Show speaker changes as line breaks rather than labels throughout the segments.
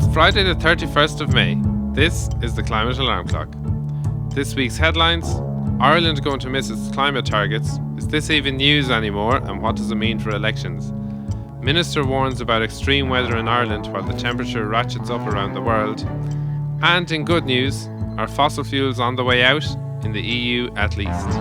It's Friday the 31st of May. This is the Climate Alarm Clock. This week's headlines: Ireland going to miss its climate targets. Is this even news anymore, and what does it mean for elections? Minister warns about extreme weather in Ireland while the temperature ratchets up around the world. And in good news, are fossil fuels on the way out, in the EU at least?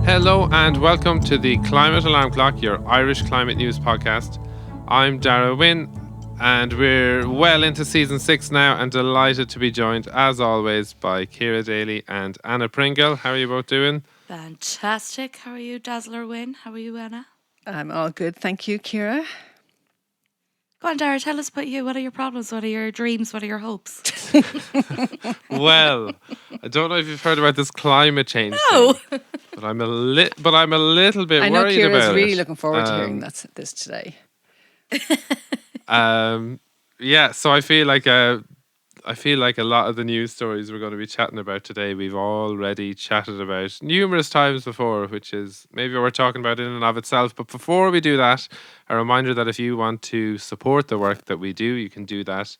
Hello and welcome to the Climate Alarm Clock, your Irish climate news podcast. I'm Darragh, and we're well into season 6 now, and delighted to be joined, as always, by Ciara Daly and Anna Pringle. How are you both doing?
Fantastic. How are you, Dazzler Wynn? How are you, Anna?
I'm all good, thank you, Ciara.
Go on, Darragh, tell us about you. What are your problems? What are your dreams? What are your hopes?
Well, I don't know if you've heard about this climate change thing, but I'm a little bit
I know
worried
Ciara's
about
really
it.
looking forward to hearing this today.
Yeah, so I feel like a lot of the news stories we're going to be chatting about today, we've already chatted about numerous times before, which is maybe we're talking about in and of itself. But before we do that, a reminder that if you want to support the work that we do, you can do that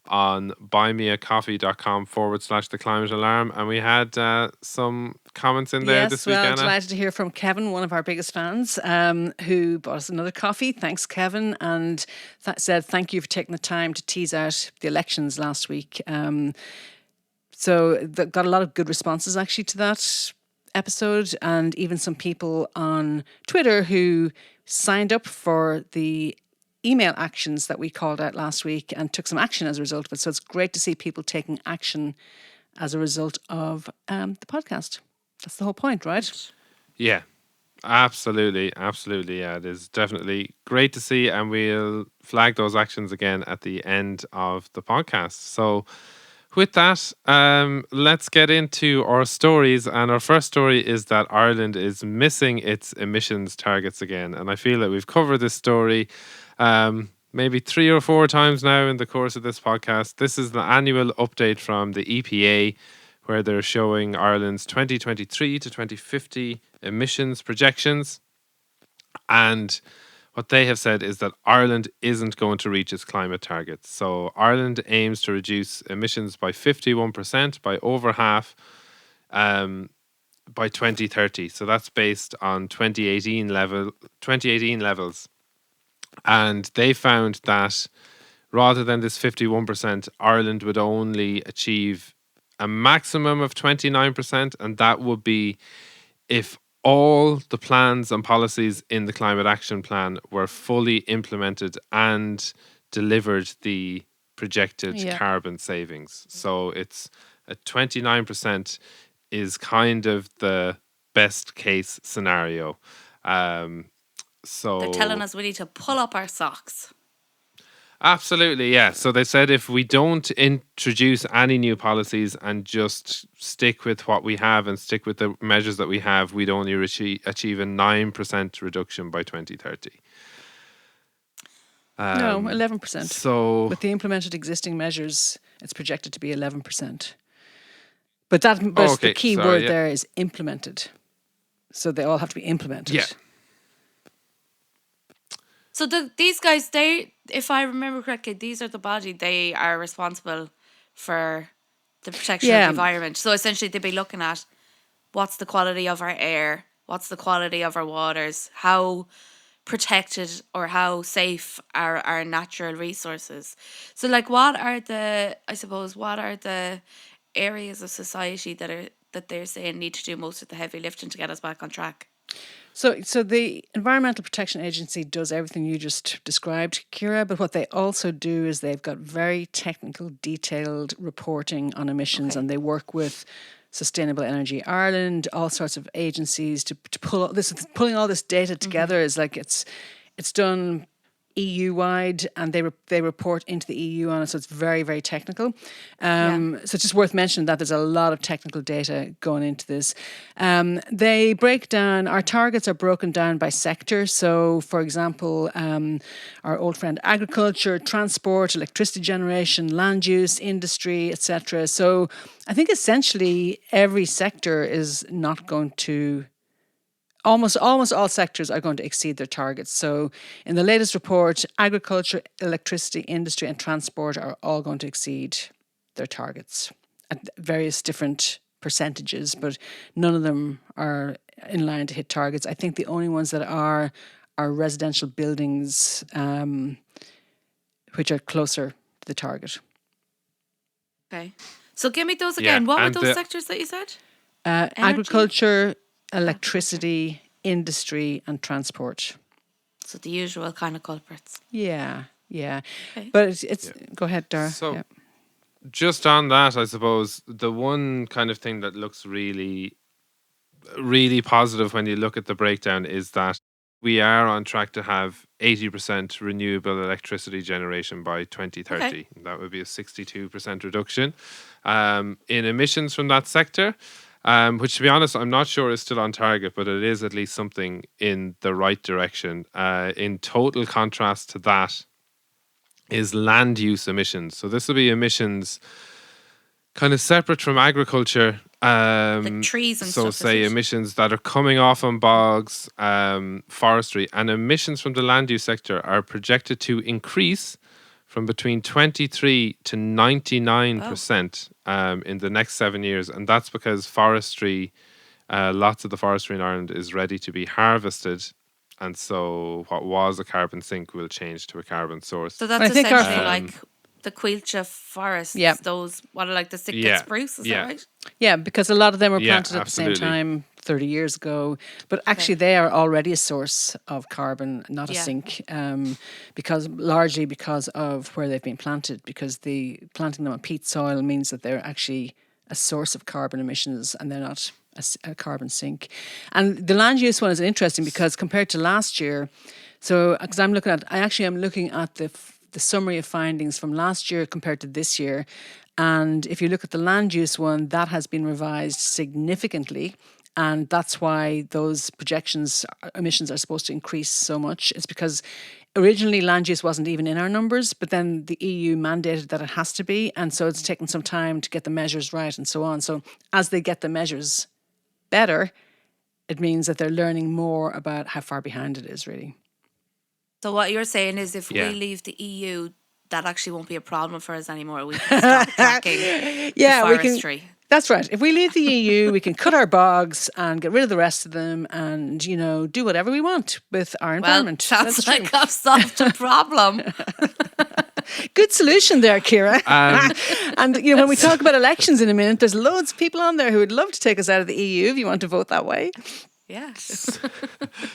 on buymeacoffee.com/the climate alarm. And we had some comments in there this week, Anna.
Delighted to hear from Kevin, one of our biggest fans, who bought us another coffee. Thanks, Kevin, and said thank you for taking the time to tease out the elections last week. So got a lot of good responses actually to that episode, and even some people on Twitter who signed up for the email actions that we called out last week and took some action as a result of it. So it's great to see people taking action as a result of the podcast. That's the whole point, right?
Yeah, absolutely. Yeah, it is definitely great to see, and we'll flag those actions again at the end of the podcast. So with that, let's get into our stories. And our first story is that Ireland is missing its emissions targets again. And I feel that we've covered this story maybe 3 or 4 times now in the course of this podcast. This is the annual update from the EPA, where they're showing Ireland's 2023 to 2050 emissions projections. And what they have said is that Ireland isn't going to reach its climate targets. So Ireland aims to reduce emissions by 51%, by over half, by 2030. So that's based on 2018 levels. And they found that rather than this 51%, Ireland would only achieve a maximum of 29%, and that would be if all the plans and policies in the Climate Action Plan were fully implemented and delivered the projected carbon savings. So it's a 29% is kind of the best case scenario. So
they're telling us we need to pull up our socks.
Absolutely, yeah. So they said if we don't introduce any new policies and just stick with what we have and stick with the measures that we have, we'd only achieve a 9% reduction by 2030.
No, 11%.
So
with the implemented existing measures, it's projected to be 11%. But the key word there is implemented. So they all have to be implemented.
Yeah.
So these guys, if I remember correctly, these are the body, they are responsible for the protection of the environment. So essentially they'd be looking at what's the quality of our air, what's the quality of our waters, how protected or how safe are our natural resources. So like what are the areas of society that they're saying need to do most of the heavy lifting to get us back on track?
So the Environmental Protection Agency does everything you just described, Ciara, but what they also do is they've got very technical, detailed reporting on emissions, and they work with Sustainable Energy Ireland, all sorts of agencies to pull all this. Pulling all this data together is like it's done EU-wide, and they report into the EU on it, so it's very, very technical. So it's just worth mentioning that there's a lot of technical data going into this. They break down, our targets are broken down by sector. So, for example, our old friend agriculture, transport, electricity generation, land use, industry, etc. So I think essentially every sector is not going to almost all sectors are going to exceed their targets. So in the latest report, agriculture, electricity, industry and transport are all going to exceed their targets at various different percentages, but none of them are in line to hit targets. I think the only ones that are residential buildings, which are closer to the target.
Okay. So give me those again. What were those sectors that you said?
Agriculture, electricity, industry and transport.
So the usual kind of culprits.
Yeah.
Okay.
But it's go ahead, Darragh.
So just on that, I suppose the one kind of thing that looks really, really positive when you look at the breakdown is that we are on track to have 80% renewable electricity generation by 2030.
Okay.
That would be a 62% reduction in emissions from that sector, which, to be honest, I'm not sure is still on target, but it is at least something in the right direction. In total contrast to that is land use emissions. So this will be emissions kind of separate from agriculture.
Like trees and
so
stuff.
say emissions that are coming off on bogs, forestry, and emissions from the land use sector are projected to increase from between 23 to 99% in the next 7 years. And that's because forestry, lots of the forestry in Ireland is ready to be harvested. And so what was a carbon sink will change to a carbon source.
So that's essentially like the Quilcha forests, those, what are like the sicklet spruce, is that right?
Yeah, because a lot of them were planted at the same time 30 years ago. But actually they are already a source of carbon, not a sink, largely because of where they've been planted, because planting them on peat soil means that they're actually a source of carbon emissions and they're not a carbon sink. And the land use one is interesting because compared to last year, so because I'm looking at the summary of findings from last year compared to this year. And if you look at the land use one, that has been revised significantly. And that's why those emissions are supposed to increase so much. It's because originally land use wasn't even in our numbers, but then the EU mandated that it has to be. And so it's taken some time to get the measures right and so on. So as they get the measures better, it means that they're learning more about how far behind it is, really.
So what you're saying is if we leave the EU, that actually won't be a problem for us anymore. We can stop tracking the forestry.
That's right. If we leave the EU, we can cut our bogs and get rid of the rest of them and, do whatever we want with our environment.
Well, sounds like I've solved a problem.
Good solution there, Ciara. And, when we talk about elections in a minute, there's loads of people on there who would love to take us out of the EU if you want to vote that way.
Yeah.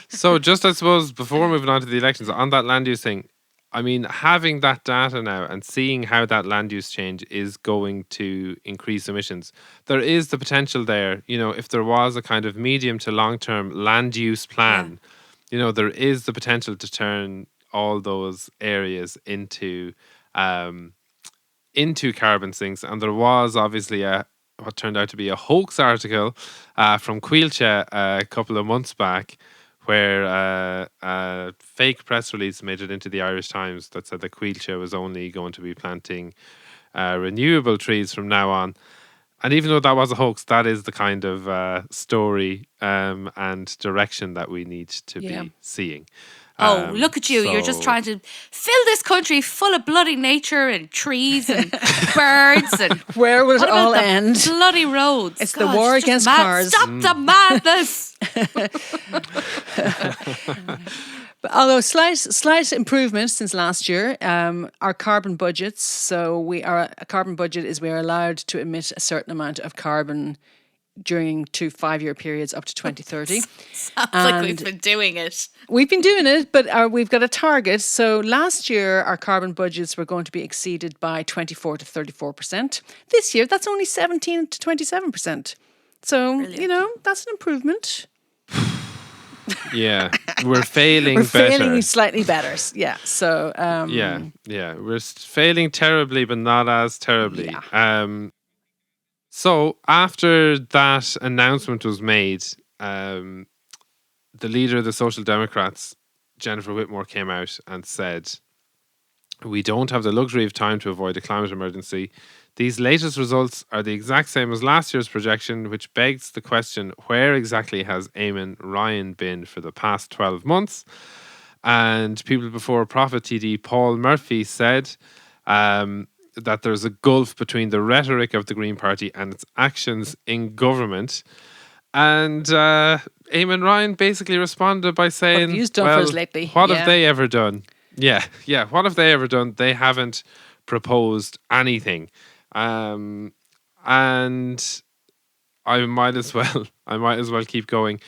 So just, I suppose, before moving on to the elections, on that land use thing, I mean, having that data now and seeing how that land use change is going to increase emissions, there is the potential there, if there was a kind of medium to long-term land use plan, there is the potential to turn all those areas into carbon sinks. And there was obviously what turned out to be a hoax article from Quilcha a couple of months back, where a fake press release made it into the Irish Times that said that Quilcha was only going to be planting renewable trees from now on. And even though that was a hoax, that is the kind of story and direction that we need to be seeing.
Look at you. You're just trying to fill this country full of bloody nature and trees and birds. And
where will it all end?
Bloody roads.
It's the war against cars.
Stop the madness.
But although slight improvement since last year, our carbon budgets. So a carbon budget is we are allowed to emit a certain amount of carbon during 2 5-year periods up to 2030.
Sounds like we've been doing it.
We've been doing it, but we've got a target. So last year, our carbon budgets were going to be exceeded by 24 to 34%. This year, that's only 17 to 27%. So,
Brilliant.
that's an improvement.
Yeah, we're failing
We're
better.
failing slightly better. Yeah, so...
we're failing terribly, but not as terribly.
Yeah.
So after that announcement was made, the leader of the Social Democrats, Jennifer Whitmore, came out and said, We don't have the luxury of time to avoid a climate emergency. These latest results are the exact same as last year's projection, which begs the question, where exactly has Eamon Ryan been for the past 12 months? And People Before Profit TD Paul Murphy said that there's a gulf between the rhetoric of the Green Party and its actions in government. And Eamon Ryan basically responded by
What have
saying,
you done for us
well,
lately?
what have
Yeah.
they ever done? Yeah. What have they ever done? They haven't proposed anything. And I might as well keep going.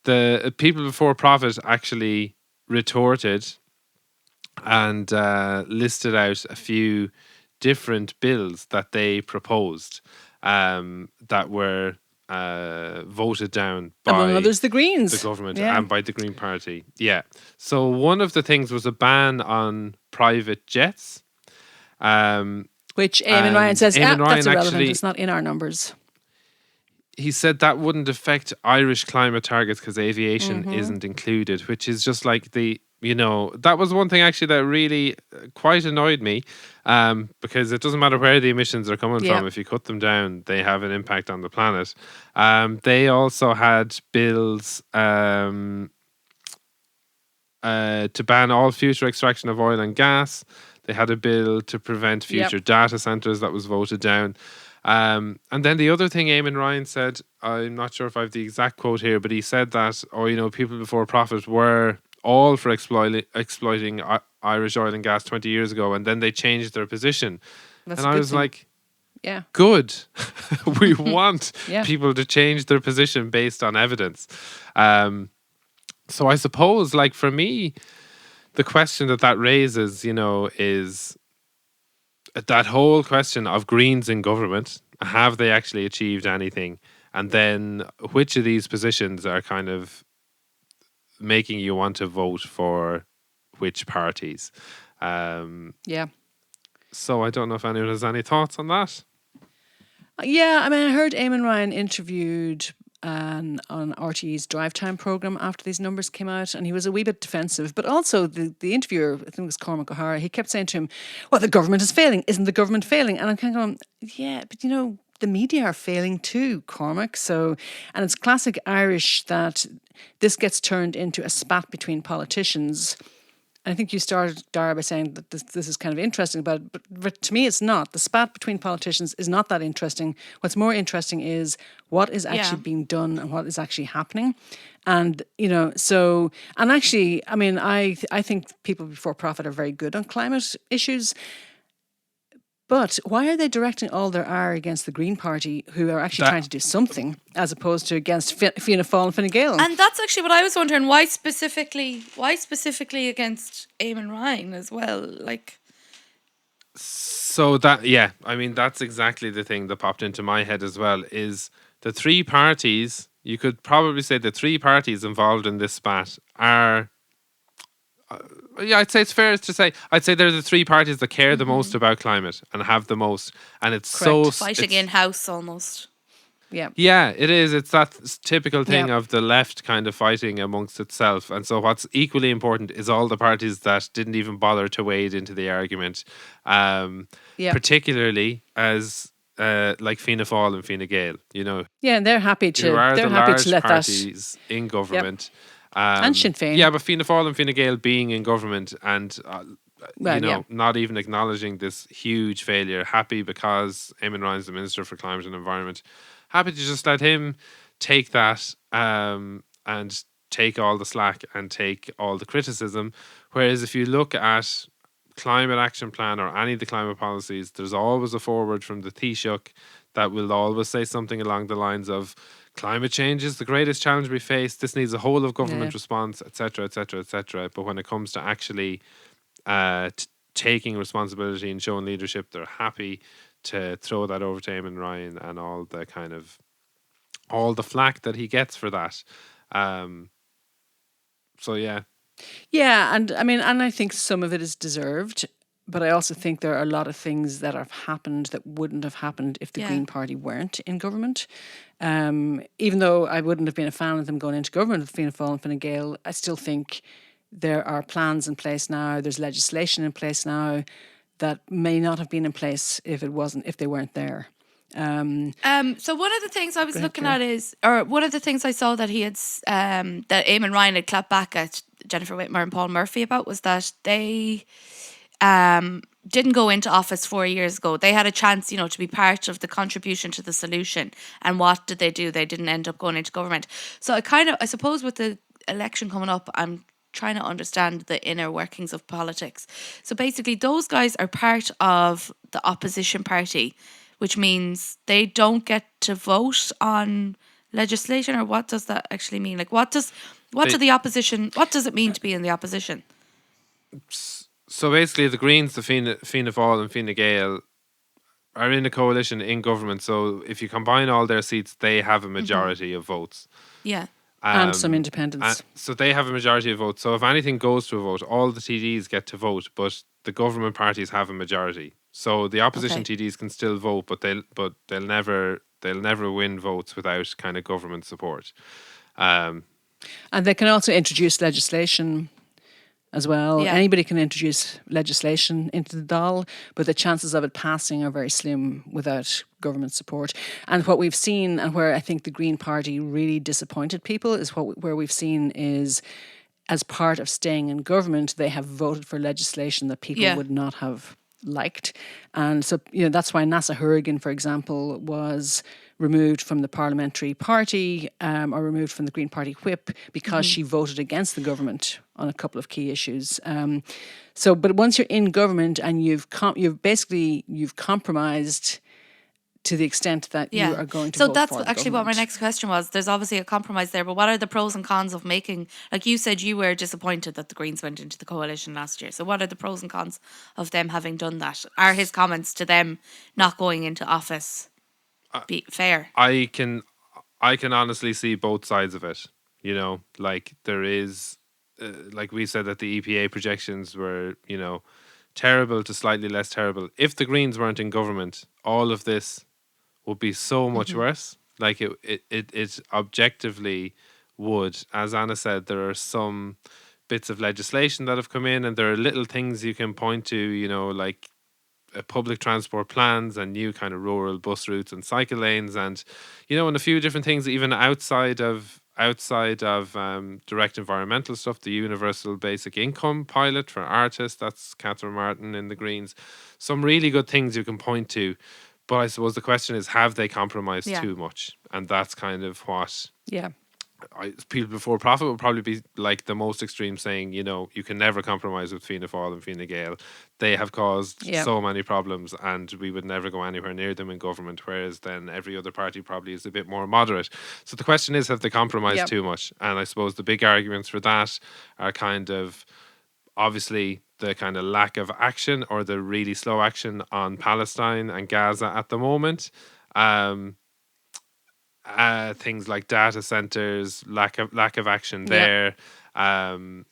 The People Before Profit actually retorted and listed out a few different bills that they proposed that were voted down
Among
by
others, the Greens.
the government
Yeah.
and by the Green Party. Yeah. So one of the things was a ban on private jets.
Which Eamon Ryan says,
Eamon
that's
Ryan
irrelevant.
actually,
It's not in our numbers.
he said that wouldn't affect Irish climate targets because aviation isn't included, which is just like that was one thing actually that really quite annoyed me, because it doesn't matter where the emissions are coming
Yeah.
from. If you cut them down, they have an impact on the planet. They also had bills to ban all future extraction of oil and gas. They had a bill to prevent future data centres that was voted down. And then the other thing Eamon Ryan said, I'm not sure if I have the exact quote here, but he said that, People Before Profit were all for exploiting Irish oil and gas 20 years ago, and then they changed their position.
That's
And
a
I
good
was
thing.
like,
Yeah.
good. We want
Yeah.
people to change their position based on evidence. So I suppose, like, for me, the question that raises, is that whole question of Greens in government. Have they actually achieved anything? And then which of these positions are kind of making you want to vote for which parties?
Yeah.
So I don't know if anyone has any thoughts on that.
Yeah, I mean, I heard Eamon Ryan interviewed on RTE's Drive Time programme after these numbers came out, and he was a wee bit defensive. But also, the interviewer, I think it was Cormac O'Hara, he kept saying to him, well, the government is failing. Isn't the government failing? And I'm kind of going, yeah, but the media are failing too, Cormac. So, and it's classic Irish that this gets turned into a spat between politicians. I think you started, Darragh, by saying that this is kind of interesting about it, but to me it's not. The spat between politicians is not that interesting. What's more interesting is what is actually being done and what is actually happening. And, and actually, I mean, I think People Before Profit are very good on climate issues. But why are they directing all their ire against the Green Party, who are actually trying to do something, as opposed to against Fianna Fáil and Fine Gael?
And that's actually what I was wondering. Why specifically against Eamon Ryan as well? Like,
So that's exactly the thing that popped into my head as well, is the three parties, you could probably say the three parties involved in this spat are, I'd say it's fair to say, they're the three parties that care the most about climate and have the most. And it's
Correct.
fighting in-house almost.
Yeah,
it is. It's that typical thing of the left kind of fighting amongst itself. And so what's equally important is all the parties that didn't even bother to wade into the argument, particularly as like Fianna Fáil and Fine Gael,
Yeah, and they're happy to
who are the
let
large
that.
parties in government.
And Sinn Féin.
Yeah, but Fianna Fáil and Fine Gael being in government and not even acknowledging this huge failure, happy because Eamon Ryan's the Minister for Climate and Environment, happy to just let him take that and take all the slack and take all the criticism. Whereas if you look at Climate Action Plan or any of the climate policies, there's always a forward from the Taoiseach that will always say something along the lines of climate change is the greatest challenge we face. This needs a whole of government response, etc., etc., etc. But when it comes to actually taking responsibility and showing leadership, they're happy to throw that over to Eamon Ryan and all the flack that he gets for that. So yeah.
Yeah, and I mean, and I think some of it is deserved, but I also think there are a lot of things that have happened that wouldn't have happened if the Green Party weren't in government. Even though I wouldn't have been a fan of them going into government with Fianna Fáil and Fine Gael, I still think there are plans in place now, there's legislation in place now that may not have been in place if they weren't there.
So one of the things I was looking at is, or one of the things I saw that he had, that Eamon Ryan had clapped back at Jennifer Whitmer and Paul Murphy about, was that they didn't go into office 4 years ago. They had a chance, to be part of the contribution to the solution. And what did they do? They didn't end up going into government. So I suppose with the election coming up, I'm trying to understand the inner workings of politics. So basically, those guys are part of the opposition party, which means they don't get to vote on legislation. Or what does that actually mean? Like, what does it mean to be in the opposition?
So basically, the Greens, the Fianna Fáil and Fine Gael are in a coalition in government. So if you combine all their seats, they have a majority of votes.
Yeah.
And some independents.
So they have a majority of votes. So if anything goes to a vote, all the TDs get to vote, but the government parties have a majority. So the opposition TDs can still vote, but they'll never win votes without kind of government support.
And they can also introduce legislation as well.
Yeah.
Anybody can introduce legislation into the Dáil, but the chances of it passing are very slim without government support. And what we've seen, and where I think the Green Party really disappointed people, is where we've seen is, as part of staying in government, they have voted for legislation that people would not have liked. And so, that's why Nasa Hourigan, for example, was removed from the parliamentary party or removed from the Green Party whip because she voted against the government on a couple of key issues. But once you're in government and you've compromised to the extent that you are going to vote for the government.
So that's actually what my next question was. There's obviously a compromise there, but what are the pros and cons of making, like you said, you were disappointed that the Greens went into the coalition last year. So what are the pros and cons of them having done that? Are his comments to them not going into office fair?
I can honestly see both sides of it. Like there is, like we said that the EPA projections were, terrible to slightly less terrible. If the Greens weren't in government, all of this would be so much worse. Like it objectively would. As Anna said, there are some bits of legislation that have come in, and there are little things you can point to, like public transport plans and new kind of rural bus routes and cycle lanes, and and a few different things even outside of direct environmental stuff. The universal basic income pilot for artists, that's Catherine Martin in the Greens. Some really good things you can point to, but I suppose the question is, have they compromised too much? And that's kind of what people before profit would probably be like the most extreme, saying, you can never compromise with Fianna Fáil and Fine Gael. They have caused so many problems and we would never go anywhere near them in government, whereas then every other party probably is a bit more moderate. So the question is, have they compromised too much? And I suppose the big arguments for that are kind of obviously the kind of lack of action, or the really slow action on Palestine and Gaza at the moment. Things like data centers, lack of action there. The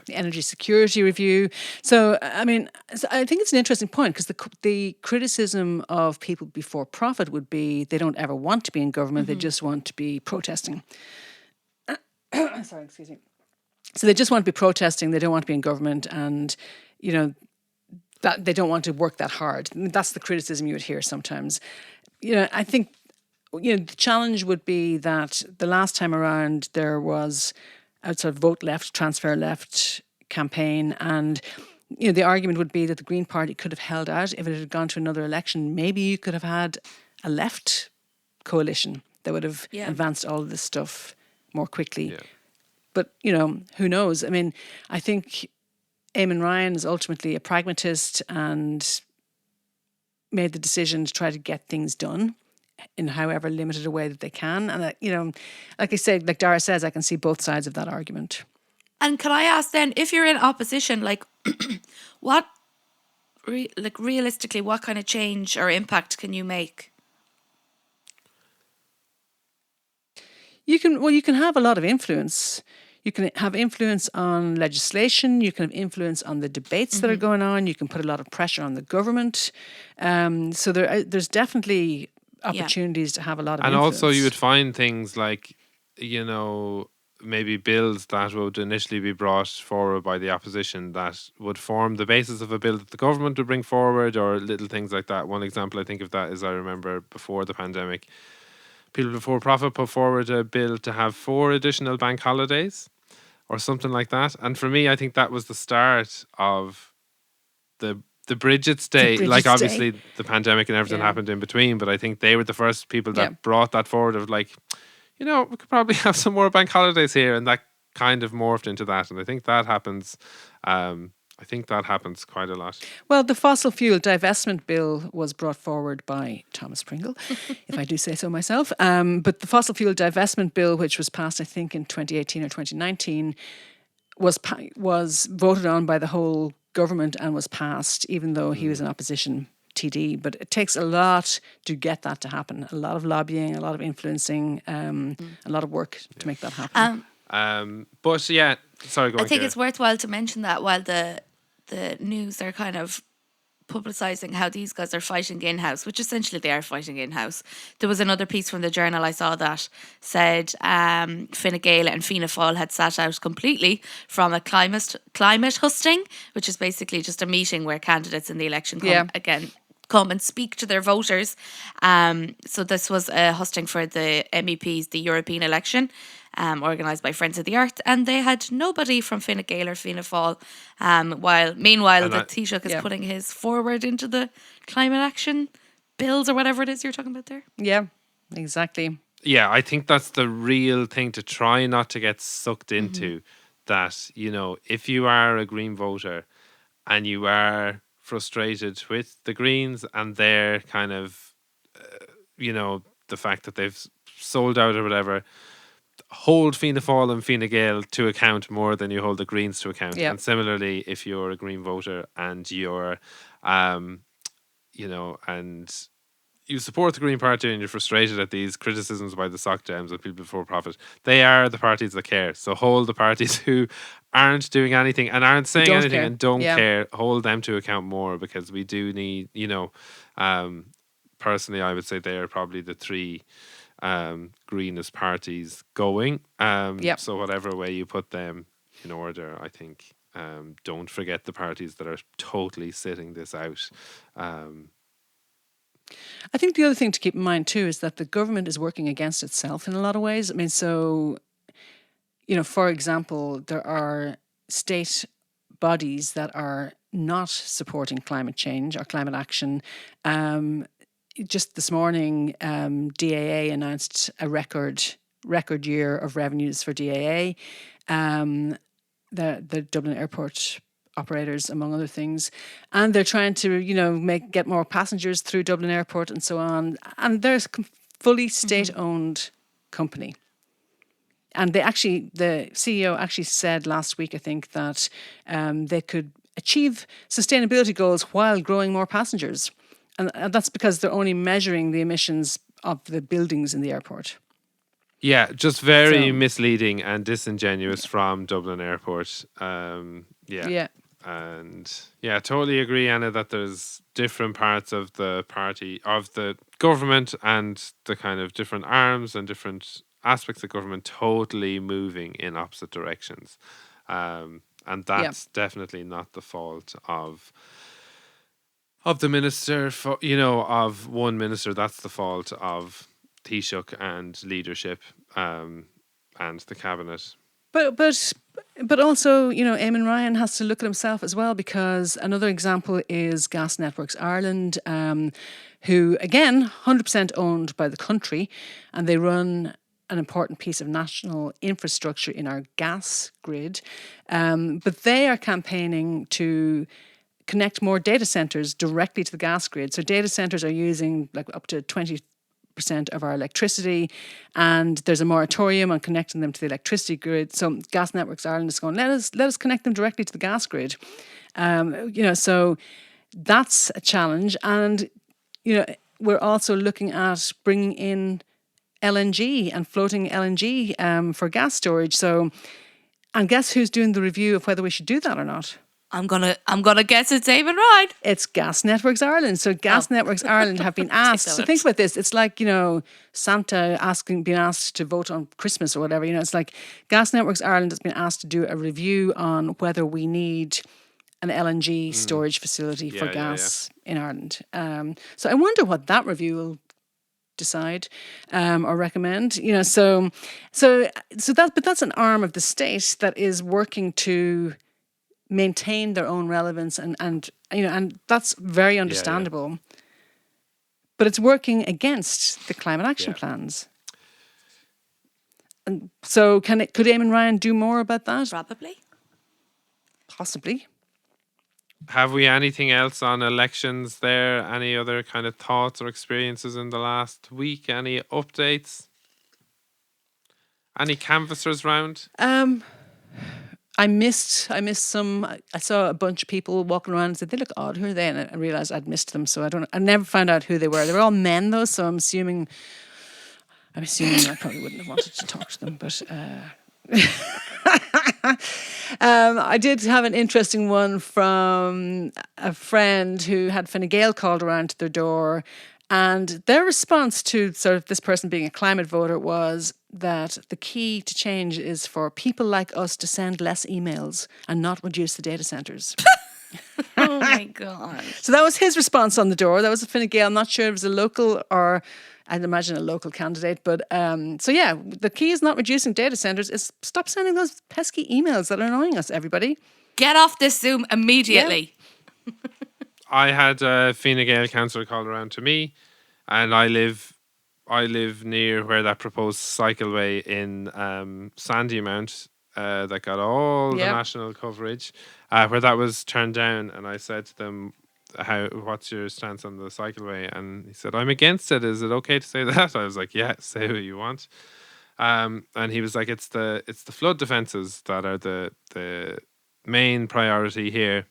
energy security review. So I think it's an interesting point, because the criticism of people before profit would be they don't ever want to be in government. They just want to be protesting. Sorry, excuse me. So they just want to be protesting. They don't want to be in government, and that they don't want to work that hard. That's the criticism you would hear sometimes. I think the challenge would be that the last time around there was a sort of vote left, transfer left campaign, and the argument would be that the Green Party could have held out. If it had gone to another election, maybe you could have had a left coalition that would have advanced all of this stuff more quickly.
Yeah.
But, who knows? I think Eamon Ryan is ultimately a pragmatist and made the decision to try to get things done in however limited a way that they can. And, like I said, like Darragh says, I can see both sides of that argument.
And can I ask then, if you're in opposition, like realistically, what kind of change or impact can you make?
You can have a lot of influence. You can have influence on legislation. You can have influence on the debates that are going on. You can put a lot of pressure on the government. So there's definitely opportunities to have a lot of influence.
And also you would find things like, maybe bills that would initially be brought forward by the opposition that would form the basis of a bill that the government would bring forward, or little things like that. One example I think of that is, I remember before the pandemic, People Before Profit put forward a bill to have 4 additional bank holidays or something like that. And for me, I think that was the start of the Bridget
The
stay. Like,
Bridget's Day.
obviously the pandemic and everything
Yeah.
happened in between, but I think they were the first people that
Yeah.
brought that forward, of like, we could probably have some more bank holidays here, and that kind of morphed into that. And I think that happens. I think that happens quite a lot.
Well, the fossil fuel divestment bill was brought forward by Thomas Pringle, if I do say so myself. But the fossil fuel divestment bill, which was passed, I think, in 2018 or 2019, was voted on by the whole government and was passed, even though he was an opposition TD. But it takes a lot to get that to happen. A lot of lobbying, a lot of influencing, a lot of work to make that happen.
But yeah, sorry, go on.
I think
Ciara.
it's worthwhile to mention that while the news are kind of publicising how these guys are fighting in-house, which essentially they are fighting in-house. There was another piece from the Journal I saw that said Fine Gael and Fianna Fáil had sat out completely from a climate husting, which is basically just a meeting where candidates in the election come and speak to their voters. So this was a hosting for the MEPs, the European election, organised by Friends of the Earth, and they had nobody from Fine Gael or Fianna Fáil. Meanwhile, the Taoiseach is putting his forward into the climate action bills or whatever it is you're talking about there.
Yeah, exactly.
Yeah, I think that's the real thing to try not to get sucked into. That, if you are a Green voter and you are frustrated with the Greens and their kind of, the fact that they've sold out or whatever, hold Fianna Fáil and Fine Gael to account more than you hold the Greens to account.
Yeah.
And similarly, if you're a Green voter and you're, and you support the Green Party and you're frustrated at these criticisms by the Soc Dems and People Before Profit, they are the parties that care. So hold the parties who aren't doing anything and aren't saying
Don't
anything
care.
and don't
Yeah.
care. Hold them to account more, because we do need, personally, I would say they are probably the 3 greenest parties going.
Yep.
So whatever way you put them in order, I think, don't forget the parties that are totally sitting this out.
I think the other thing to keep in mind too is that the government is working against itself in a lot of ways. I mean, so, for example, there are state bodies that are not supporting climate change or climate action. Just this morning, DAA announced a record year of revenues for DAA. The Dublin Airport operators, among other things, and they're trying to, get more passengers through Dublin Airport and so on. And they're a fully state-owned company. And the CEO actually said last week, I think, that they could achieve sustainability goals while growing more passengers. And that's because they're only measuring the emissions of the buildings in the airport.
Yeah, just very misleading and disingenuous from Dublin Airport.
Yeah.
And yeah, totally agree, Anna, that there's different parts of the party, of the government, and the kind of different arms and different aspects of government totally moving in opposite directions. And that's definitely not the fault of the minister, of one minister. That's the fault of Taoiseach and leadership, and the cabinet.
But also, Eamon Ryan has to look at himself as well, because another example is Gas Networks Ireland, who, again, 100% owned by the country, and they run an important piece of national infrastructure in our gas grid. But they are campaigning to connect more data centres directly to the gas grid. So data centres are using like up to 20% of our electricity, and there's a moratorium on connecting them to the electricity grid. So Gas Networks Ireland is going, let us connect them directly to the gas grid. So that's a challenge. And, we're also looking at bringing in LNG and floating LNG for gas storage. So, and guess who's doing the review of whether we should do that or not?
I'm gonna guess it's Eamon Ryan.
It's Gas Networks Ireland. So Gas Networks Ireland have been asked. So think about this. It's like, Santa being asked to vote on Christmas or whatever. It's like Gas Networks Ireland has been asked to do a review on whether we need an LNG storage facility for gas in Ireland. So I wonder what that review will decide or recommend. So that's an arm of the state that is working to maintain their own relevance and that's very understandable. But it's working against the climate action plans. And so could Eamon Ryan do more about that?
Probably.
Possibly.
Have we anything else on elections there? Any other kind of thoughts or experiences in the last week? Any updates? Any canvassers round?
I missed some. I saw a bunch of people walking around and said, they look odd. Who are they? And I realised I'd missed them. So I never found out who they were. They were all men though. So I'm assuming I probably wouldn't have wanted to talk to them. But I did have an interesting one from a friend who had Fine Gael called around to their door. And their response to sort of this person being a climate voter was that the key to change is for people like us to send less emails and not reduce the data centres.
Oh my God.
So that was his response on the door. That was a Fine Gael. I'm not sure if it was a local or I'd imagine a local candidate. But the key is not reducing data centres. Is stop sending those pesky emails that are annoying us, everybody.
Get off this Zoom immediately.
Yeah. I had a Fine Gael councillor call around to me, and I live near where that proposed cycleway in Sandymount that got all the national coverage, where that was turned down. And I said to them, what's your stance on the cycleway? And he said, I'm against it. Is it okay to say that? I was like, yeah, say what you want. And he was like, it's the flood defences that are the main priority here.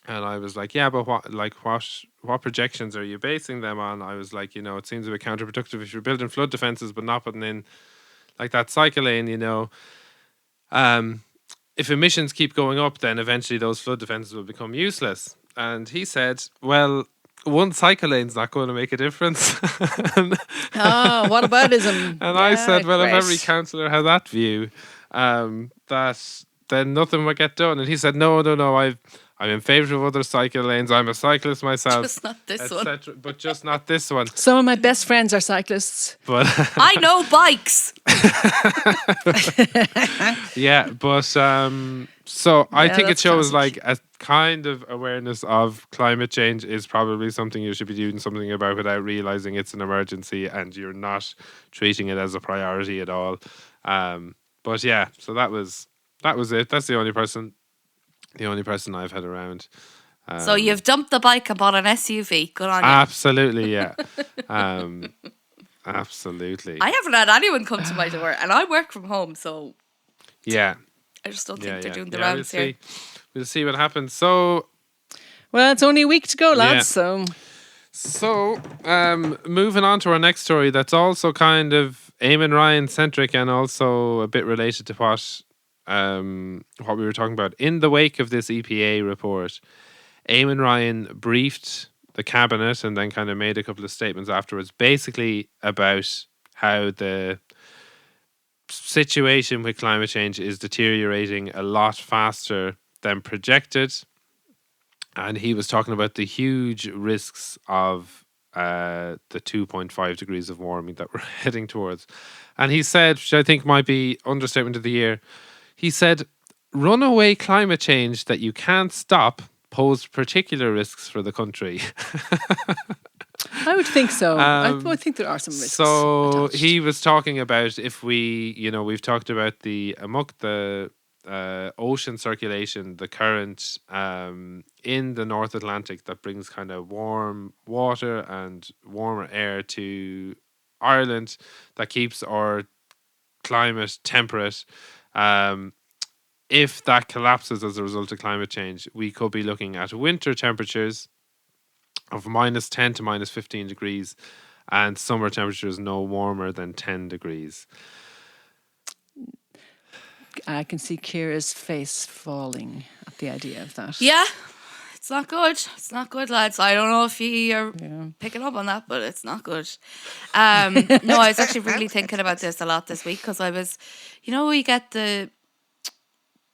And I was like, yeah, but what projections are you basing them on? I was like, it seems a bit counterproductive if you're building flood defences but not putting in like that cycle lane, if emissions keep going up, then eventually those flood defences will become useless. And he said, well, one cycle lane's not going to make a difference.
What aboutism?
And I said, well, if every councillor had that view, that then nothing would get done. And he said, no, I'm in favour of other cycle lanes. I'm a cyclist myself.
Just not this one.
But just not this one.
Some of my best friends are cyclists.
But
I know bikes.
Yeah, but so I think it shows classic. Like a kind of awareness of climate change is probably something you should be doing something about without realising it's an emergency and you're not treating it as a priority at all. But yeah, so that was it. That's the only person I've had around.
So you've dumped the bike and bought an SUV. Good on you.
Absolutely, yeah. Absolutely.
I haven't had anyone come to my door, and I work from home, so
yeah,
I just don't think they're doing the rounds here.
We'll see what happens. So,
well, it's only a week to go, lads.
So, moving on to our next story, that's also kind of Eamon Ryan centric and also a bit related to what we were talking about. In the wake of this EPA report, Eamon Ryan briefed the cabinet and then kind of made a couple of statements afterwards, basically about how the situation with climate change is deteriorating a lot faster than projected. And he was talking about the huge risks of the 2.5 degrees of warming that we're heading towards. And he said, which I think might be understatement of the year, he said, runaway climate change that you can't stop posed particular risks for the country.
I would think so. I would think there are some risks.
So
attached.
He was talking about if we've talked about the ocean circulation, the current in the North Atlantic that brings kind of warm water and warmer air to Ireland that keeps our climate temperate. If that collapses as a result of climate change, we could be looking at winter temperatures of -10 to -15 degrees and summer temperatures no warmer than 10 degrees.
I can see Ciara's face falling at the idea of that.
Yeah, it's not good. It's not good, lads. I don't know if you are picking up on that, but it's not good. No, I was actually really thinking about this a lot this week because I was, we get the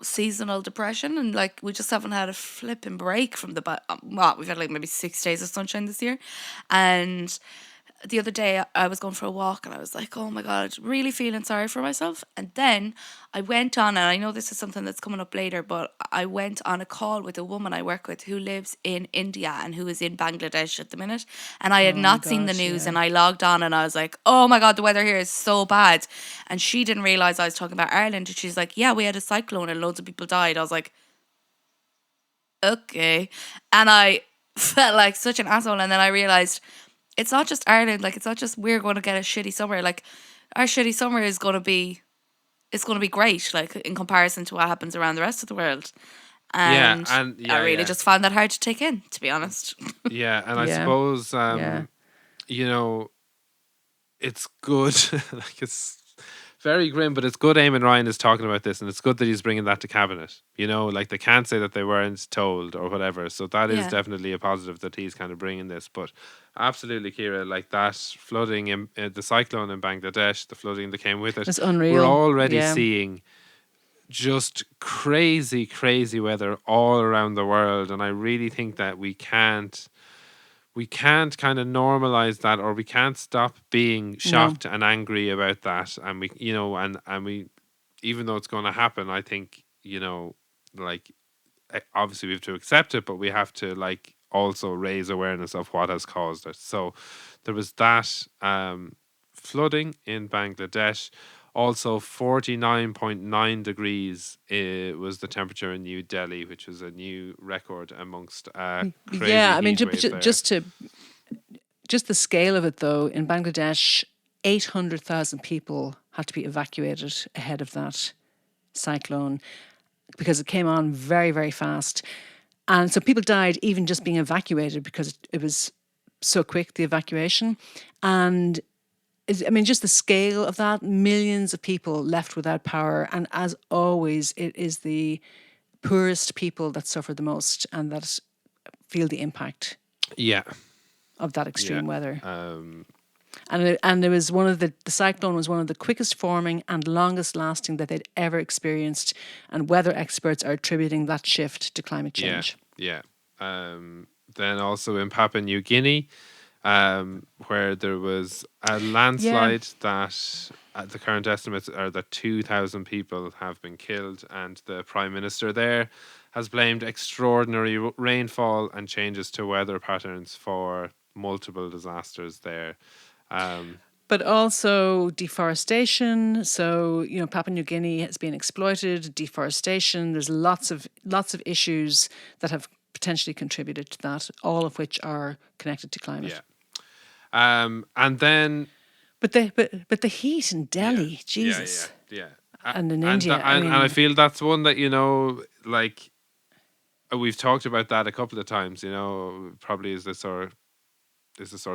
seasonal depression and like we just haven't had a flipping break from we've had like maybe 6 days of sunshine this year. And the other day I was going for a walk and I was like, oh my God, really feeling sorry for myself. And then I went on, and I know this is something that's coming up later, but I went on a call with a woman I work with who lives in India and who is in Bangladesh at the minute. And I had not seen the news, and I logged on and I was like, oh my God, the weather here is so bad. And she didn't realise I was talking about Ireland. And she's like, yeah, we had a cyclone and loads of people died. I was like, okay. And I felt like such an asshole. And then I realised it's not just Ireland. Like, it's not just we're going to get a shitty summer. Like, our shitty summer is going to be, it's going to be great, like, in comparison to what happens around the rest of the world. And, I really just found that hard to take in, to be honest.
Yeah, and I suppose, it's good. Like, it's very grim, but it's good Eamon Ryan is talking about this, and it's good that he's bringing that to cabinet. Like, they can't say that they weren't told or whatever. So that is definitely a positive that he's kind of bringing this. But absolutely, Ciara, like that flooding in the cyclone in Bangladesh, the flooding that came with it,
it's unreal.
We're already seeing just crazy, crazy weather all around the world, and I really think that we can't kind of normalize that, or we can't stop being shocked and angry about that. And we, and we, even though it's going to happen, I think, like, obviously we have to accept it, but we have to like also raise awareness of what has caused it. So there was that flooding in Bangladesh. Also, 49.9 degrees was the temperature in New Delhi, which was a new record amongst crazy
just the scale of it, though. In Bangladesh, 800,000 people had to be evacuated ahead of that cyclone because it came on very, very fast. And so people died even just being evacuated because it was so quick, the evacuation. And just the scale of that, millions of people left without power. And as always, it is the poorest people that suffer the most and that feel the impact of that extreme weather. And it was the cyclone was one of the quickest forming and longest lasting that they'd ever experienced. And weather experts are attributing that shift to climate change.
Yeah. Then also in Papua New Guinea, where there was a landslide that the current estimates are that 2,000 people have been killed, and the Prime Minister there has blamed extraordinary rainfall and changes to weather patterns for multiple disasters there.
But also deforestation. So, Papua New Guinea has been exploited, deforestation. There's lots of issues that have potentially contributed to that, all of which are connected to climate.
Yeah. And then,
but the heat in Delhi, Jesus, and in India,
and I feel that's one that like we've talked about that a couple of times. Probably is this our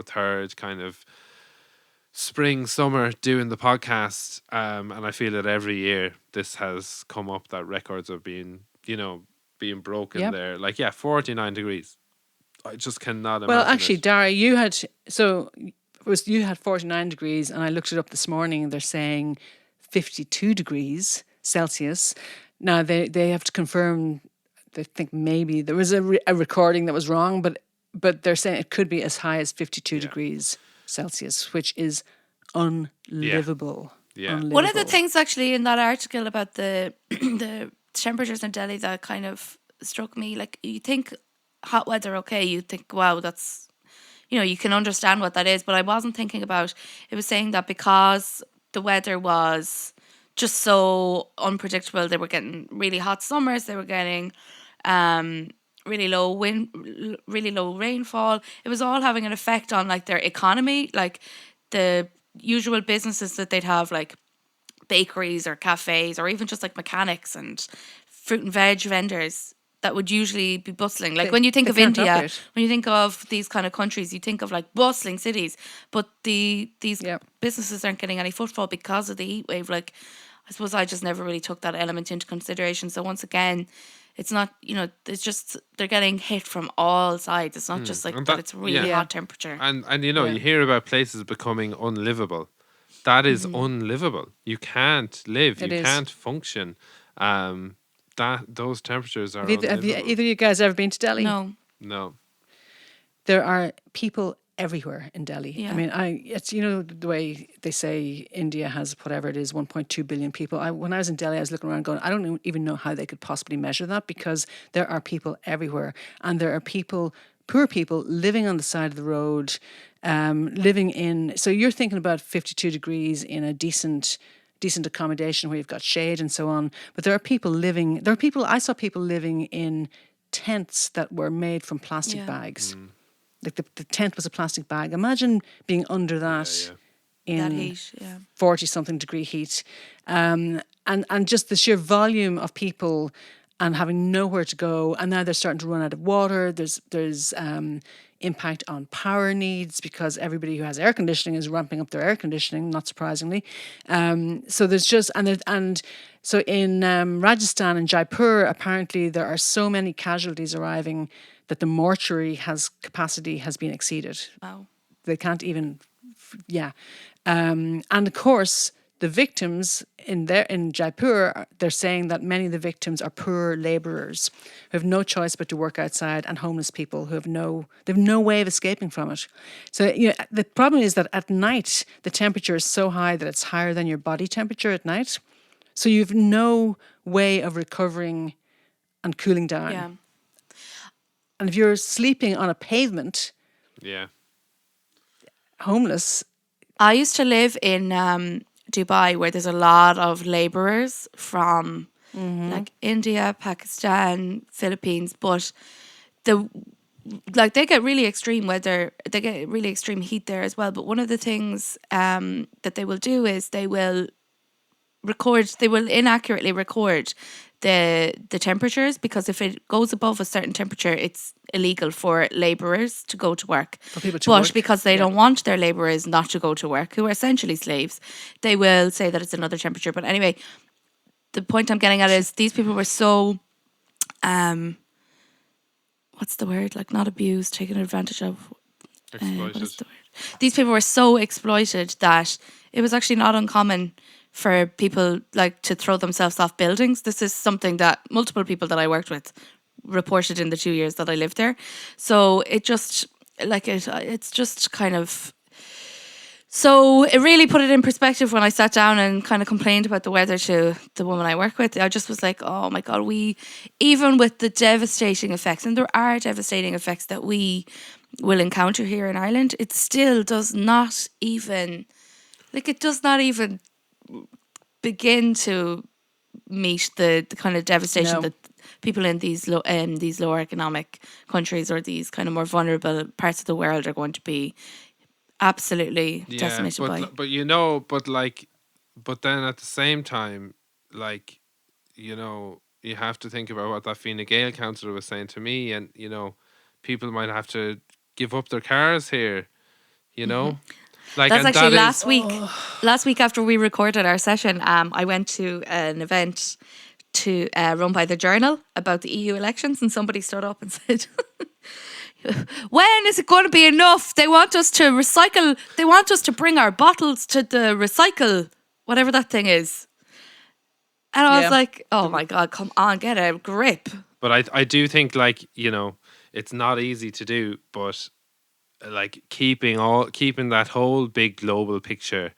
third kind of spring summer doing the podcast, and I feel that every year this has come up that records are being broken there. Like 49 degrees. I just cannot imagine.
Well, actually, Darragh, you had 49 degrees, and I looked it up this morning, and they're saying 52 degrees Celsius. Now they have to confirm. They think maybe there was a recording that was wrong, but they're saying it could be as high as 52 degrees Celsius, which is unlivable.
Yeah.
Unlivable.
One of the things actually in that article about the the temperatures in Delhi that kind of struck me, like, you think hot weather, okay, you think, wow, that's, you can understand what that is, but I wasn't thinking about, it was saying that because the weather was just so unpredictable, they were getting really hot summers, they were getting really low wind, really low rainfall. It was all having an effect on like their economy, like the usual businesses that they'd have, like bakeries or cafes or even just like mechanics and fruit and veg vendors that would usually be bustling. Like when you think of India, when you think of these kind of countries, you think of like bustling cities, but these businesses aren't getting any footfall because of the heat wave. Like, I suppose I just never really took that element into consideration. So once again, it's not, it's just they're getting hit from all sides. It's not just like
And
that
that,
it's really
yeah.
hot temperature.
And
Yeah.
you hear about places becoming unlivable. That is
Mm-hmm.
unlivable. You can't live.
It
You
is.
can't function. Those temperatures are
Have you,
unlivable.
either of you guys ever been to Delhi?
No.
No.
There are people everywhere in Delhi.
Yeah.
I mean, it's the way they say India has whatever it is, 1.2 billion people. When I was in Delhi, I was looking around going, I don't even know how they could possibly measure that, because there are people everywhere, and there are people, poor people, living on the side of the road, living in. So you're thinking about 52 degrees in a decent accommodation where you've got shade and so on. But there are people living. I saw people living in tents that were made from plastic bags. Like the tent was a plastic bag. Imagine being under that
Yeah.
That
in
heat, yeah.
40-something degree heat. And just the sheer volume of people and having nowhere to go. And now they're starting to run out of water. There's impact on power needs, because everybody who has air conditioning is ramping up their air conditioning, not surprisingly. So there's just, and so in Rajasthan and Jaipur, apparently there are so many casualties arriving that the mortuary capacity has been exceeded.
Wow.
They can't even, and of course, the victims in Jaipur, they're saying that many of the victims are poor labourers who have no choice but to work outside, and homeless people who have no way of escaping from it. So the problem is that at night the temperature is so high that it's higher than your body temperature at night. So you've no way of recovering and cooling down.
Yeah.
And if you're sleeping on a pavement,
Yeah.
homeless.
I used to live in Dubai, where there's a lot of labourers from like India, Pakistan, Philippines, but they get really extreme weather. They get really extreme heat there as well. But one of the things that they will do is they will inaccurately record the temperatures, because if it goes above a certain temperature, it's illegal for labourers to go to work.
For people to
but
work.
because they don't want their labourers not to go to work, who are essentially slaves, they will say that it's another temperature. But anyway, the point I'm getting at is these people were so what's the word? Like, not abused, taken advantage of. What
Exploited.
is the word? These people were so exploited that it was actually not uncommon for people like to throw themselves off buildings. This is something that multiple people that I worked with reported in the 2 years that I lived there. So it just it's just kind of. So it really put it in perspective when I sat down and kind of complained about the weather to the woman I work with. I just was like, oh my God, even with the devastating effects, and there are devastating effects that we will encounter here in Ireland, it still does not even, begin to meet the kind of devastation
No.
that people in these lower economic countries or these kind of more vulnerable parts of the world are going to be absolutely decimated by.
But then at the same time, you have to think about what that Fine Gael councillor was saying to me, and people might have to give up their cars here. Like,
That's
and
actually
that
last week. Last week after we recorded our session, I went to an event to run by the Journal about the EU elections, and somebody stood up and said, when is it going to be enough? They want us to recycle. They want us to bring our bottles to the recycle, whatever that thing is. And I was like, oh my God, come on, get a grip.
But I do think, it's not easy to do, but keeping that whole big global picture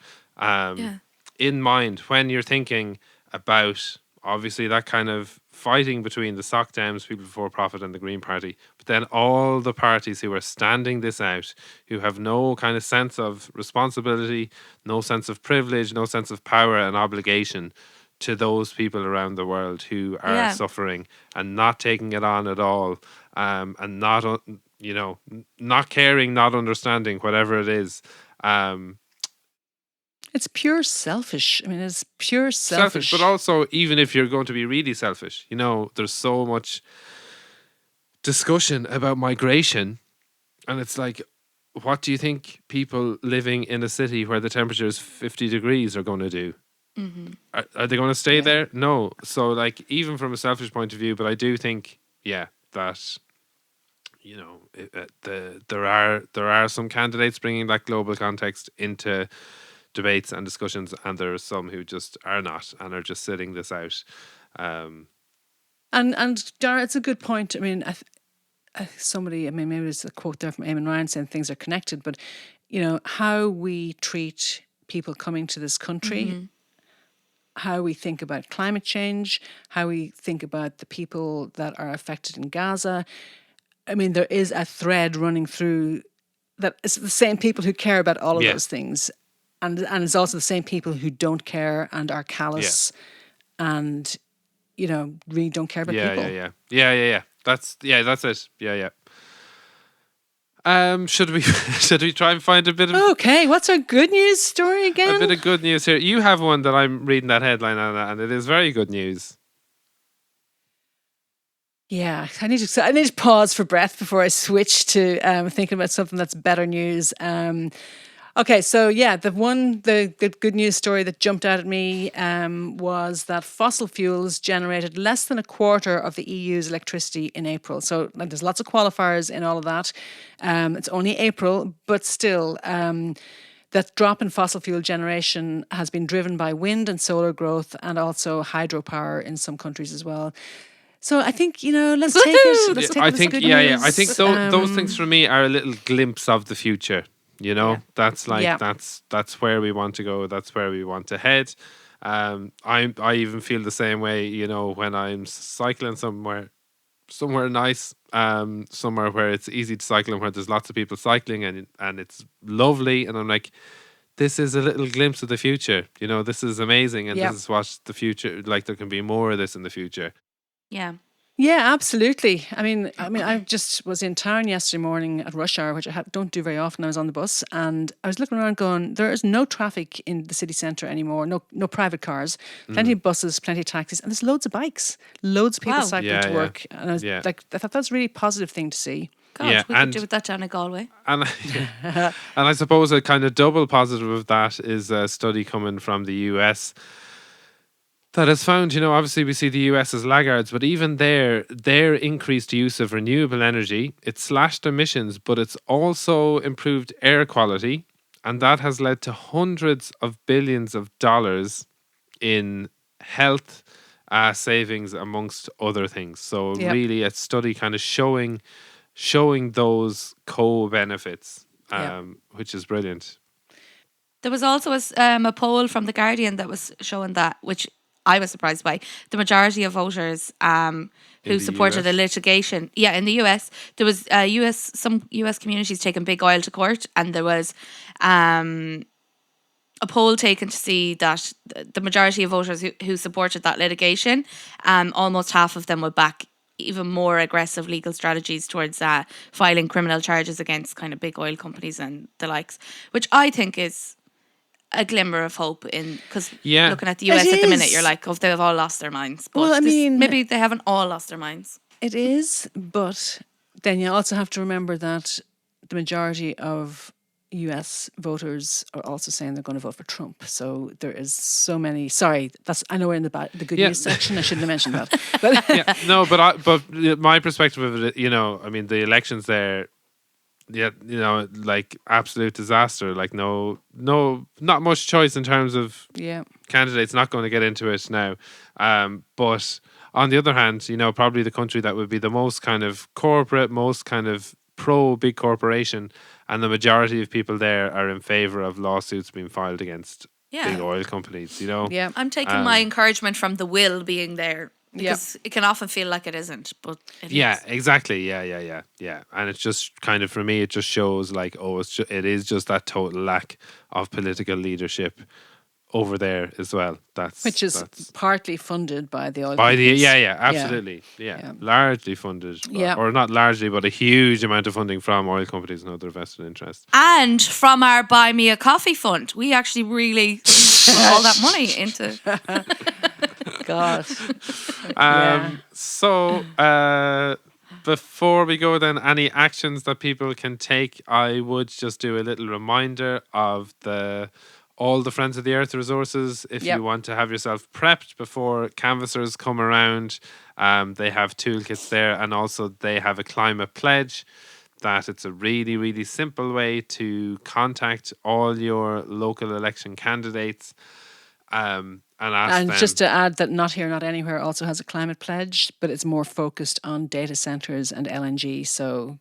in mind when you're thinking about, obviously, that kind of fighting between the Soc Dems, People Before Profit, and the Green Party, but then all the parties who are standing this out, who have no kind of sense of responsibility, no sense of privilege, no sense of power and obligation to those people around the world who are suffering and not taking it on at all, and not not caring, not understanding, whatever it is.
It's pure selfish. I mean, it's pure selfish.
But also, even if you're going to be really selfish, there's so much discussion about migration, and it's like, what do you think people living in a city where the temperature is 50 degrees are going to do? Are they going to stay there? No. So, like, even from a selfish point of view, but I do think, that there are some candidates bringing that global context into debates and discussions, and there are some who just are not and are just sitting this out.
And Darragh, it's a good point. I mean, maybe there's a quote there from Eamon Ryan saying things are connected, but how we treat people coming to this country, how we think about climate change, how we think about the people that are affected in Gaza. I mean, there is a thread running through that. It's the same people who care about all of those things, and it's also the same people who don't care and are callous, and really don't care about people.
Yeah. That's it. Yeah. Should we try and find a bit of
Okay, what's our good news story again?
a bit of good news here? You have one that I'm reading that headline, Anna, and it is very good news.
Yeah, I need to pause for breath before I switch to thinking about something that's better news. Okay, so the good news story that jumped out at me was that fossil fuels generated less than a quarter of the EU's electricity in April. So there's lots of qualifiers in all of that. It's only April, but still. That drop in fossil fuel generation has been driven by wind and solar growth and also hydropower in some countries as well. So I think let's take it. Let's take
I
it as
think
good news.
I think those things for me are a little glimpse of the future. That's like that's where we want to go. That's where we want to head. I even feel the same way. When I'm cycling somewhere nice, somewhere where it's easy to cycle and where there's lots of people cycling and it's lovely, and I'm like, this is a little glimpse of the future. This is amazing, and this is what the future, like, there can be more of this in the future.
Yeah.
Yeah, absolutely. I mean, I just was in town yesterday morning at rush hour, which I don't do very often. I was on the bus and I was looking around going, there is no traffic in the city centre anymore, no private cars, plenty of buses, plenty of taxis, and there's loads of bikes, loads of people cycling to work. And I was I thought that's a really positive thing to see.
God, we could do with that down in Galway.
And I suppose a kind of double positive of that is a study coming from the US that has found, obviously we see the US as laggards, but even their increased use of renewable energy, it slashed emissions, but it's also improved air quality. And that has led to hundreds of billions of dollars in health savings, amongst other things. So really a study kind of showing those co-benefits, which is brilliant.
There was also a poll from The Guardian that was showing that, which I was surprised by. The majority of voters who supported the litigation. Yeah, in the US, there was some US communities taking big oil to court, and there was a poll taken to see that the majority of voters who supported that litigation, almost half of them would back even more aggressive legal strategies towards filing criminal charges against kind of big oil companies and the likes, which I think is a glimmer of hope because looking at the US at the minute, you're like, they've all lost their minds. But
well,
maybe they haven't all lost their minds.
It is, but then you also have to remember that the majority of US voters are also saying they're going to vote for Trump. So there is so many. Sorry, I know we're in the good news section. I shouldn't have mentioned that. But
but my perspective of it, the elections there. Yeah, like absolute disaster. Like no, not much choice in terms of candidates. Not going to get into it now. But on the other hand, probably the country that would be the most kind of corporate, most kind of pro big corporation, and the majority of people there are in favour of lawsuits being filed against big oil companies.
Yeah,
I'm taking my encouragement from the will being there. Because it can often feel like it isn't, but it is.
Exactly. Yeah. And it's just kind of, for me, it just shows like, it is just that total lack of political leadership over there as well.
Which is partly funded by the oil
companies. Absolutely. Yeah. Largely funded. Or not largely, but a huge amount of funding from oil companies and other vested interests.
And from our Buy Me a Coffee fund. We actually really put all that money into...
God.
So, before we go then, any actions that people can take, I would just do a little reminder of the all the Friends of the Earth resources. If
Yep.
you want to have yourself prepped before canvassers come around, they have toolkits there, and also they have a climate pledge. That it's a really, really simple way to contact all your local election candidates and ask
And
them.
just to add that Not Here, Not Anywhere also has a climate pledge, but it's more focused on data centers and LNG. So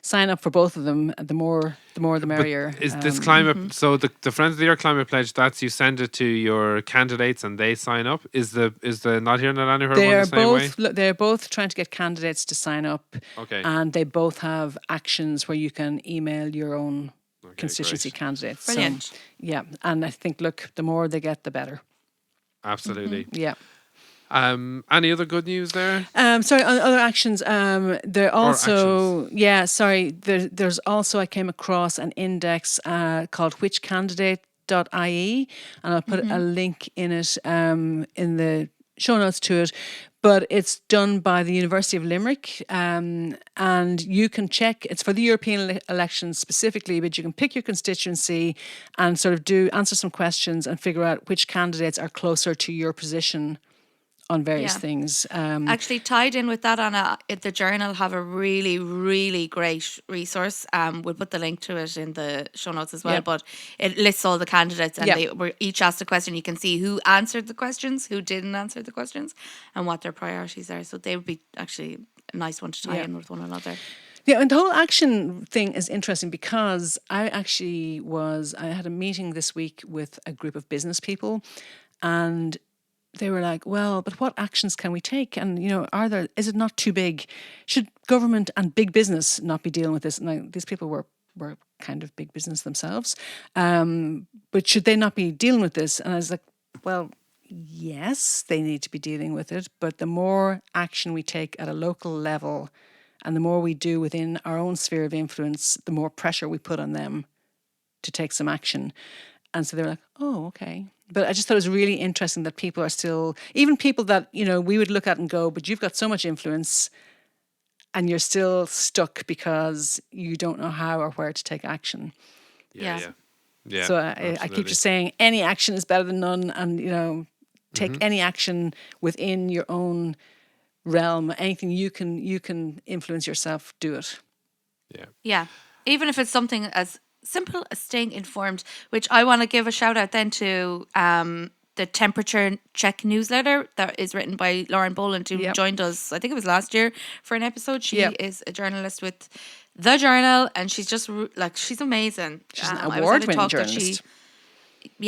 sign up for both of them. The more the merrier.
Is this climate? So the Friends of the Earth climate pledge, that's you send it to your candidates and they sign up. Is the Not Here, Not Anywhere one the same way?
They're both trying to get candidates to sign up.
Okay.
And they both have actions where you can email your own constituency
great.
candidates.
Brilliant.
So, yeah, and I think the more they get, the better.
Absolutely.
Yeah.
Any other good news there?
Sorry, other actions. There also, there's also, I came across an index called whichcandidate.ie, and I'll put a link in it in the show notes to it. But it's done by the University of Limerick, and you can check. It's for the European elections specifically, but you can pick your constituency and sort of answer some questions and figure out which candidates are closer to your position on various things.
Actually, tied in with that, Anna, the Journal have a really, really great resource. We'll put the link to it in the show notes as well.
Yep.
But it lists all the candidates, and
Yep.
they were each asked a question. You can see who answered the questions, who didn't answer the questions, and what their priorities are. So they would be actually a nice one to tie in with one another.
Yeah, and the whole action thing is interesting because I had a meeting this week with a group of business people, and they were like, well, but what actions can we take? And, is it not too big? Should government and big business not be dealing with this? And these people were kind of big business themselves. But should they not be dealing with this? And I was like, well, yes, they need to be dealing with it. But the more action we take at a local level and the more we do within our own sphere of influence, the more pressure we put on them to take some action. And so they were like, oh, okay. But I just thought it was really interesting that people are still, even people that, we would look at and go, but you've got so much influence and you're still stuck because you don't know how or where to take action.
Yeah.
So I keep just saying any action is better than none, and, take any action within your own realm. Anything you can influence yourself, do it.
Yeah. Even if it's something as simple as staying informed, which I want to give a shout out then to the Temperature Check newsletter that is written by Lauren Boland, who joined us, I think it was last year, for an episode. She is a journalist with The Journal, and she's just she's amazing.
She's an award-winning journalist.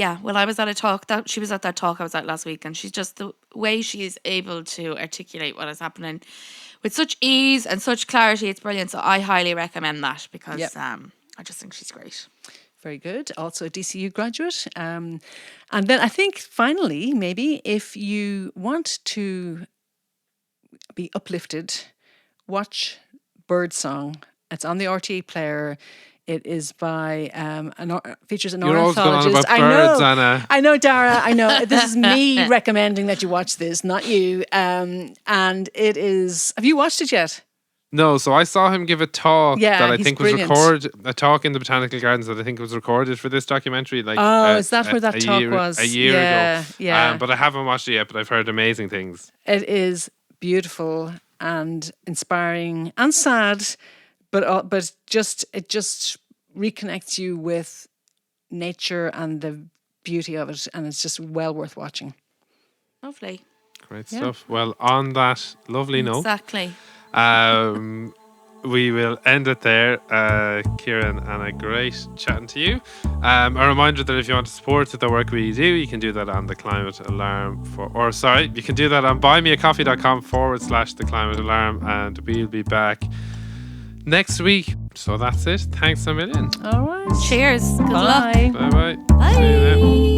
I was at a talk that she was at that talk I was at last week, and she's just, the way she is able to articulate what is happening with such ease and such clarity, it's brilliant. So I highly recommend that because I just think she's great.
Very good. Also a DCU graduate. And then I think finally, maybe if you want to be uplifted, watch Birdsong. It's on the RTE Player. It is by features an
You're always going on
ornithologist.
about birds, Anna.
I know, Darragh. I know. This is me recommending that you watch this, not you. And it is. Have you watched it yet?
No, so I saw him give a talk that I think was
brilliant.
a talk in the Botanical Gardens that I think was recorded for this documentary.
Is that where that talk was?
A year ago.
Yeah.
But I haven't watched it yet, but I've heard amazing things.
It is beautiful and inspiring and sad, but it just reconnects you with nature and the beauty of it, and it's just well worth watching.
Lovely.
Great stuff. Well, on that lovely note.
Exactly.
We will end it there. Ciara and Anna, great chatting to you. A reminder that if you want to support the work we do, you can do that on the Climate Alarm you can do that on buymeacoffee.com/the Climate Alarm, and we'll be back next week. So that's it. Thanks a million.
All right.
Cheers. Good luck.
Bye.
Bye bye.
Bye.
See you then.